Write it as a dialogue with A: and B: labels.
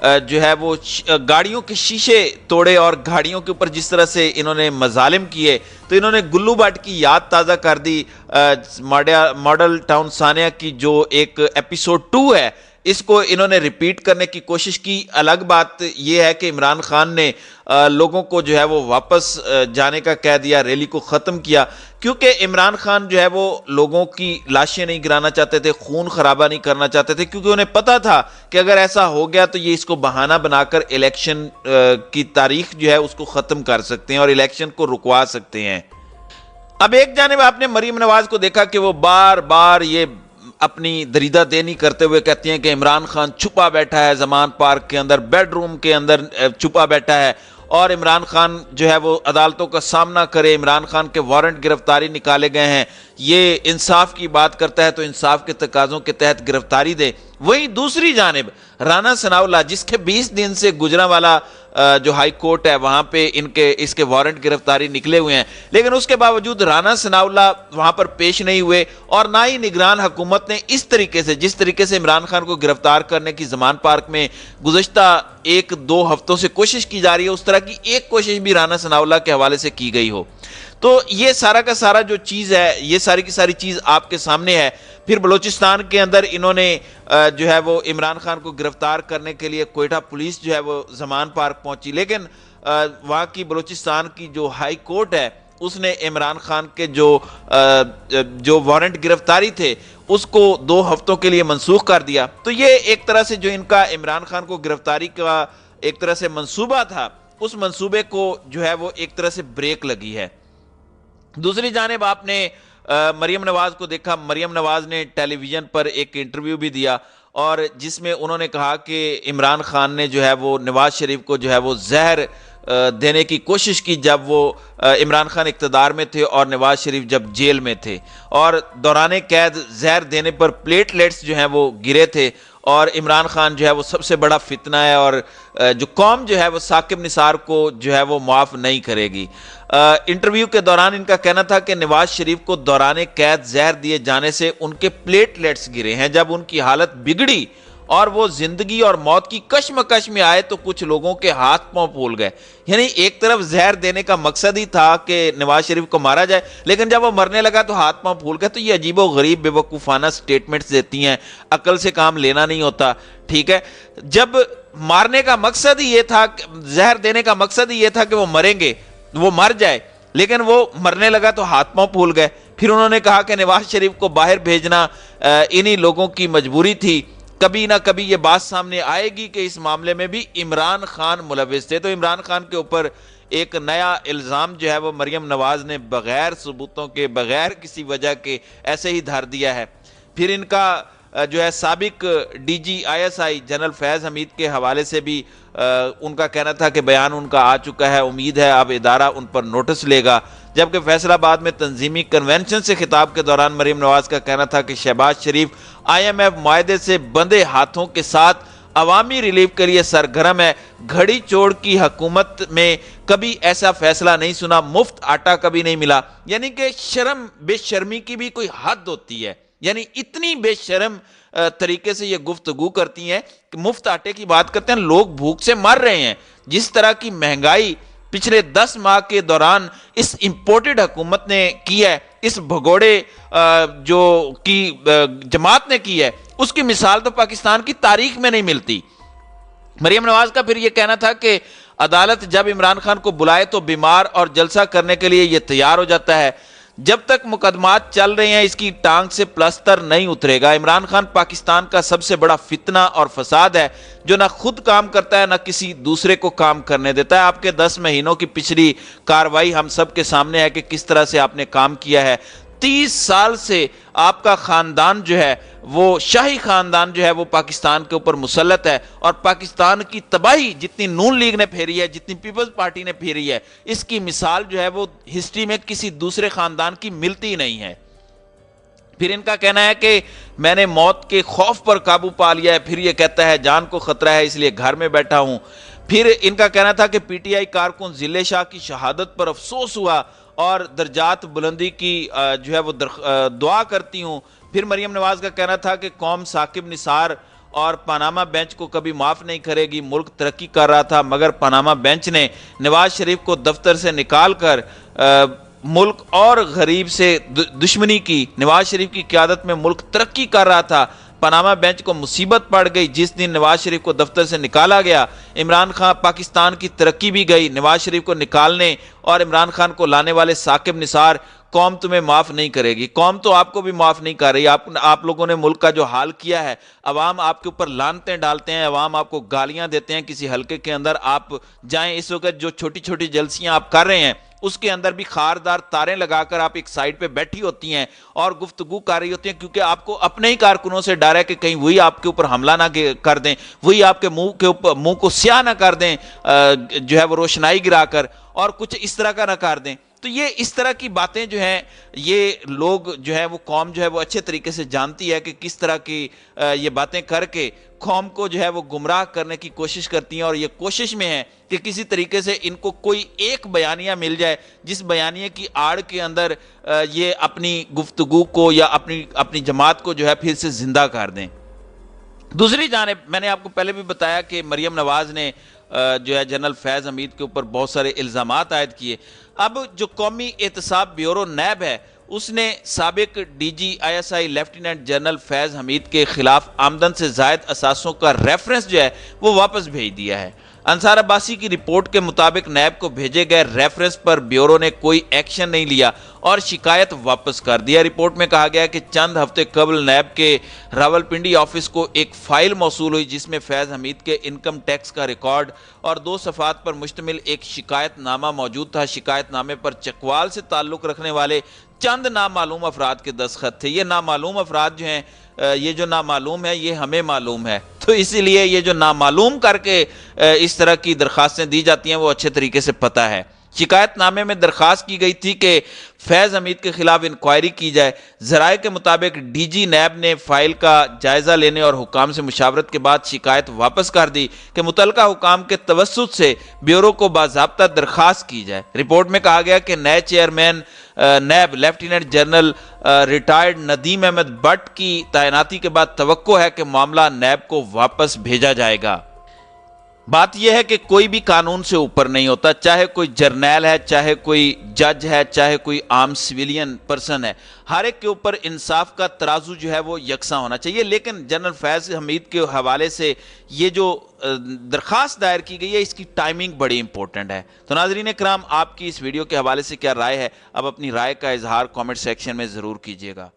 A: جو ہے وہ گاڑیوں کے شیشے توڑے اور گاڑیوں کے اوپر جس طرح سے انہوں نے مظالم کیے، تو انہوں نے گلو بٹ کی یاد تازہ کر دی۔ ماڈل ٹاؤن ثانیہ کی جو ایک ایپیسوڈ 2 ہے، اس کو انہوں نے ریپیٹ کرنے کی کوشش کی۔ الگ بات یہ ہے کہ عمران خان نے لوگوں کو جو ہے وہ واپس جانے کا کہہ دیا، ریلی کو ختم کیا، کیونکہ عمران خان جو ہے وہ لوگوں کی لاشیں نہیں گرانا چاہتے تھے، خون خرابہ نہیں کرنا چاہتے تھے، کیونکہ انہیں پتا تھا کہ اگر ایسا ہو گیا تو یہ اس کو بہانہ بنا کر الیکشن کی تاریخ جو ہے اس کو ختم کر سکتے ہیں اور الیکشن کو رکوا سکتے ہیں۔ اب ایک جانب آپ نے مریم نواز کو دیکھا کہ وہ بار بار یہ اپنی دریدہ دینی کرتے ہوئے کہتی ہیں کہ عمران خان چھپا بیٹھا ہے زمان پارک کے اندر، بیڈ روم کے اندر چھپا بیٹھا ہے، اور عمران خان جو ہے وہ عدالتوں کا سامنا کرے، عمران خان کے وارنٹ گرفتاری نکالے گئے ہیں، یہ انصاف کی بات کرتا ہے تو انصاف کے تقاضوں کے تحت گرفتاری دے۔ وہیں دوسری جانب رانا ثناءاللہ، جس کے 20 دن سے گجرانوالہ جو ہائی کورٹ ہے وہاں پہ اس کے وارنٹ گرفتاری نکلے ہوئے ہیں، لیکن اس کے باوجود رانا ثناءاللہ وہاں پر پیش نہیں ہوئے، اور نہ ہی نگران حکومت نے اس طریقے سے، جس طریقے سے عمران خان کو گرفتار کرنے کی زمان پارک میں گزشتہ 1-2 ہفتوں سے کوشش کی جا رہی ہے، اس طرح کی ایک کوشش بھی رانا ثناءاللہ کے حوالے سے کی گئی ہو۔ تو یہ سارا کا سارا جو چیز ہے، یہ ساری کی ساری چیز آپ کے سامنے ہے۔ پھر بلوچستان کے اندر انہوں نے جو ہے وہ عمران خان کو گرفتار کرنے کے لیے کوئٹہ پولیس جو ہے وہ زمان پارک پہنچی، لیکن وہاں کی بلوچستان کی جو ہائی کورٹ ہے اس نے عمران خان کے جو وارنٹ گرفتاری تھے اس کو 2 ہفتوں کے لیے منسوخ کر دیا۔ تو یہ ایک طرح سے جو ان کا عمران خان کو گرفتاری کا ایک طرح سے منصوبہ تھا، اس منصوبے کو جو ہے وہ ایک طرح سے بریک لگی ہے۔ دوسری جانب آپ نے مریم نواز کو دیکھا۔ مریم نواز نے ٹیلی ویژن پر ایک انٹرویو بھی دیا، اور جس میں انہوں نے کہا کہ عمران خان نے جو ہے وہ نواز شریف کو جو ہے وہ زہر دینے کی کوشش کی جب وہ عمران خان اقتدار میں تھے اور نواز شریف جب جیل میں تھے، اور دوران قید زہر دینے پر پلیٹلیٹس جو ہیں وہ گرے تھے، اور عمران خان جو ہے وہ سب سے بڑا فتنہ ہے، اور جو قوم جو ہے وہ ثاقب نثار کو جو ہے وہ معاف نہیں کرے گی۔ انٹرویو کے دوران ان کا کہنا تھا کہ نواز شریف کو دوران قید زہر دیے جانے سے ان کے پلیٹلیٹس گرے ہیں، جب ان کی حالت بگڑی اور وہ زندگی اور موت کی کشمکش میں آئے تو کچھ لوگوں کے ہاتھ پاؤں پھول گئے۔ یعنی ایک طرف زہر دینے کا مقصد ہی تھا کہ نواز شریف کو مارا جائے، لیکن جب وہ مرنے لگا تو ہاتھ پاؤں پھول گئے۔ تو یہ عجیب و غریب بے وقوفانہ سٹیٹمنٹس دیتی ہیں، عقل سے کام لینا نہیں ہوتا، ٹھیک ہے۔ جب مارنے کا مقصد ہی یہ تھا، زہر دینے کا مقصد ہی یہ تھا کہ وہ مریں گے، وہ مر جائے، لیکن وہ مرنے لگا تو ہاتھ پاؤں پھول گئے۔ پھر انہوں نے کہا کہ نواز شریف کو باہر بھیجنا انہی لوگوں کی مجبوری تھی، کبھی نہ کبھی یہ بات سامنے آئے گی کہ اس معاملے میں بھی عمران خان ملوث تھے۔ تو عمران خان کے اوپر ایک نیا الزام جو ہے وہ مریم نواز نے بغیر ثبوتوں کے، بغیر کسی وجہ کے ایسے ہی دھر دیا ہے۔ پھر ان کا جو ہے سابق ڈی جی ISI جنرل فیض حمید کے حوالے سے بھی ان کا کہنا تھا کہ بیان ان کا آ چکا ہے، امید ہے اب ادارہ ان پر نوٹس لے گا۔ جبکہ فیصل آباد میں تنظیمی کنونشن سے خطاب کے دوران مریم نواز کا کہنا تھا کہ شہباز شریف IMF معاہدے سے بندھے ہاتھوں کے ساتھ عوامی ریلیف کے لیے سرگرم ہے، گھڑی چوڑ کی حکومت میں کبھی ایسا فیصلہ نہیں سنا، مفت آٹا کبھی نہیں ملا۔ یعنی کہ شرم بے شرمی کی بھی کوئی حد ہوتی ہے، یعنی اتنی بے شرم طریقے سے یہ گفتگو کرتی ہیں کہ مفت آٹے کی بات کرتے ہیں، لوگ بھوک سے مر رہے ہیں۔ جس طرح کی مہنگائی پچھلے 10 ماہ کے دوران اس امپورٹڈ حکومت نے کی ہے، اس بھگوڑے جو کی جماعت نے کی ہے، اس کی مثال تو پاکستان کی تاریخ میں نہیں ملتی۔ مریم نواز کا پھر یہ کہنا تھا کہ عدالت جب عمران خان کو بلائے تو بیمار اور جلسہ کرنے کے لیے یہ تیار ہو جاتا ہے، جب تک مقدمات چل رہے ہیں اس کی ٹانگ سے پلستر نہیں اترے گا۔ عمران خان پاکستان کا سب سے بڑا فتنہ اور فساد ہے، جو نہ خود کام کرتا ہے نہ کسی دوسرے کو کام کرنے دیتا ہے۔ آپ کے 10 مہینوں کی پچھلی کاروائی ہم سب کے سامنے ہے کہ کس طرح سے آپ نے کام کیا ہے۔ 30 سال سے آپ کا خاندان جو ہے وہ شاہی خاندان جو ہے وہ پاکستان کے اوپر مسلط ہے، اور پاکستان کی تباہی جتنی نون لیگ نے پھیری ہے، جتنی پیپلز پارٹی نے پھیری ہے، اس کی مثال جو ہے وہ ہسٹری میں کسی دوسرے خاندان کی ملتی نہیں ہے۔ پھر ان کا کہنا ہے کہ میں نے موت کے خوف پر قابو پا لیا ہے، پھر یہ کہتا ہے جان کو خطرہ ہے اس لیے گھر میں بیٹھا ہوں۔ پھر ان کا کہنا تھا کہ PTI کارکن ذلے شاہ کی شہادت پر افسوس ہوا اور درجات بلندی کی جو ہے وہ دعا کرتی ہوں۔ پھر مریم نواز کا کہنا تھا کہ قوم ثاقب نثار اور پاناما بینچ کو کبھی معاف نہیں کرے گی۔ ملک ترقی کر رہا تھا مگر پاناما بینچ نے نواز شریف کو دفتر سے نکال کر ملک اور غریب سے دشمنی کی۔ نواز شریف کی قیادت میں ملک ترقی کر رہا تھا، پاناما بینچ کو مصیبت پڑ گئی جس دن نواز شریف کو دفتر سے نکالا گیا۔ عمران خان، پاکستان کی ترقی بھی گئی۔ نواز شریف کو نکالنے اور عمران خان کو لانے والے ثاقب نثار، قوم تمہیں معاف نہیں کرے گی۔ قوم تو آپ کو بھی معاف نہیں کر رہی۔ آپ لوگوں نے ملک کا جو حال کیا ہے، عوام آپ کے اوپر لعنتیں ڈالتے ہیں، عوام آپ کو گالیاں دیتے ہیں۔ کسی حلقے کے اندر آپ جائیں، اس وقت جو چھوٹی چھوٹی جلسیاں آپ کر رہے ہیں اس کے اندر بھی خاردار تاریں لگا کر آپ ایک سائیڈ پہ بیٹھی ہوتی ہیں اور گفتگو کر رہی ہوتی ہیں، کیونکہ آپ کو اپنے ہی کارکنوں سے ڈر ہے کہ کہیں وہی آپ کے اوپر حملہ نہ کر دیں، وہی آپ کے منہ کو سیاہ نہ کر دیں، جو ہے وہ روشنائی گرا کر، اور کچھ اس طرح کا نہ کر دیں۔ تو یہ اس طرح کی باتیں جو ہیں، یہ لوگ جو ہے وہ قوم جو ہے وہ اچھے طریقے سے جانتی ہے کہ کس طرح کی یہ باتیں کر کے قوم کو جو ہے وہ گمراہ کرنے کی کوشش کرتی ہیں، اور یہ کوشش میں ہے کہ کسی طریقے سے ان کو کوئی ایک بیانیہ مل جائے جس بیانیے کی آڑ کے اندر یہ اپنی گفتگو کو یا اپنی جماعت کو جو ہے پھر سے زندہ کر دیں۔ دوسری جانب میں نے آپ کو پہلے بھی بتایا کہ مریم نواز نے جو ہے جنرل فیض حمید کے اوپر بہت سارے الزامات عائد کیے۔ اب جو قومی احتساب بیورو نیب ہے، اس نے سابق D G I S I lieutenant general Faiz Hameed کے خلاف آمدن سے زائد اثاثوں کا ریفرنس جو ہے وہ واپس بھیج دیا ہے۔ انصار عباسی کی رپورٹ کے مطابق نیب کو بھیجے گئے ریفرنس پر بیورو نے کوئی ایکشن نہیں لیا اور شکایت واپس کر دیا۔ رپورٹ میں کہا گیا کہ چند ہفتے قبل نیب کے راولپنڈی آفس کو ایک فائل موصول ہوئی جس میں فیض حمید کے انکم ٹیکس کا ریکارڈ اور 2 صفحات پر مشتمل ایک شکایت نامہ موجود تھا۔ شکایت نامے پر چکوال سے تعلق رکھنے والے چند نامعلوم افراد کے دستخط تھے۔ یہ نامعلوم افراد جو ہیں، یہ جو نامعلوم ہے یہ ہمیں معلوم ہے، تو اسی لیے یہ جو نامعلوم کر کے اس طرح کی درخواستیں دی جاتی ہیں وہ اچھے طریقے سے پتہ ہے۔ شکایت نامے میں درخواست کی گئی تھی کہ فیض حمید کے خلاف انکوائری کی جائے۔ ذرائع کے مطابق ڈی جی نیب نے فائل کا جائزہ لینے اور حکام سے مشاورت کے بعد شکایت واپس کر دی کہ متعلقہ حکام کے توسط سے بیورو کو باضابطہ درخواست کی جائے۔ رپورٹ میں کہا گیا کہ نئے chairman NAB lieutenant general retired Nadeem Ahmad Butt کی تعیناتی کے بعد توقع ہے کہ معاملہ نیب کو واپس بھیجا جائے گا۔ بات یہ ہے کہ کوئی بھی قانون سے اوپر نہیں ہوتا، چاہے کوئی جرنیل ہے، چاہے کوئی جج ہے، چاہے کوئی عام سویلین پرسن ہے، ہر ایک کے اوپر انصاف کا ترازو جو ہے وہ یکساں ہونا چاہیے۔ لیکن جنرل فیض حمید کے حوالے سے یہ جو درخواست دائر کی گئی ہے اس کی ٹائمنگ بڑی امپورٹنٹ ہے۔ تو ناظرین کرام، آپ کی اس ویڈیو کے حوالے سے کیا رائے ہے؟ اب اپنی رائے کا اظہار کامنٹ سیکشن میں ضرور کیجیے گا۔